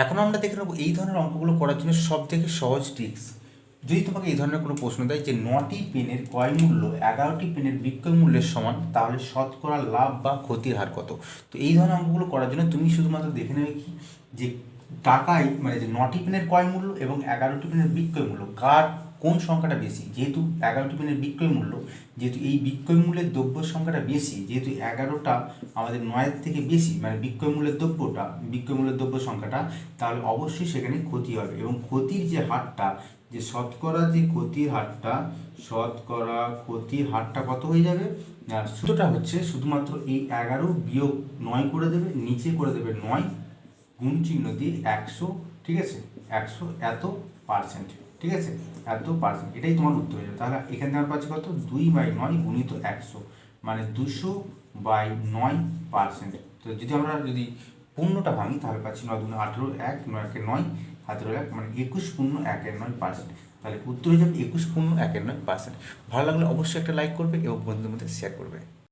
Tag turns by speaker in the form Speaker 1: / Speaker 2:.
Speaker 1: এখন আমরা দেখে নেবো এই ধরনের অঙ্কগুলো করার জন্য সব থেকে সহজ ট্রিক্স। যদি তোমাকে এই ধরনের কোনো প্রশ্ন দেয় যে 9টি পেনের ক্রয় মূল্য 11টি পেনের বিক্রয় মূল্যের সমান, তাহলে শতকরা লাভ বা ক্ষতির হার কত? তো এই ধরনের অঙ্কগুলো করার জন্য তুমি শুধুমাত্র দেখে নেবে কি যে টাকায়, মানে যে 9টি পেনের ক্রয় মূল্য এবং 11টি পেনের বিক্রয় মূল্য কোন সংখ্যাটা বেশি। যেহেতু 11টি পেনের বিক্রয় মূল্য, যেহেতু এই বিক্রয় মূল্যের দ্রব্য সংখ্যাটা বেশি, যেহেতু 11টা আমাদের 9-এর থেকে বেশি, মানে বিক্রয় মূল্যের দ্রব্য সংখ্যাটা, তাহলে অবশ্যই সেখানে ক্ষতি হবে। এবং ক্ষতির যে হারটা, যে শতকরা যে ক্ষতির হারটা কত হয়ে যাবে? সূত্রটা হচ্ছে শুধুমাত্র এই 11 বিয়োগ 9 করে দেবে, নিচে করে দেবে 9, গুণ চিহ্ন দিয়ে 100, ঠিক আছে, 100 এত%, ঠিক আছে, এত%, এটাই তোমার উত্তর হয়ে যাবে। তাহলে এখানে আমরা পাচ্ছি কত? 2/9 গুণিত 100, মানে 200/9%। তো যদি পূর্ণটা ভাঙি তাহলে পাচ্ছি 9 গুণ 18, 1, 9 9, 1, মানে 21.119%। তাহলে উত্তর হয়ে যাবে 21.119%। ভালো লাগলে অবশ্যই একটা লাইক করবে এবং বন্ধুদের মধ্যে শেয়ার করবে।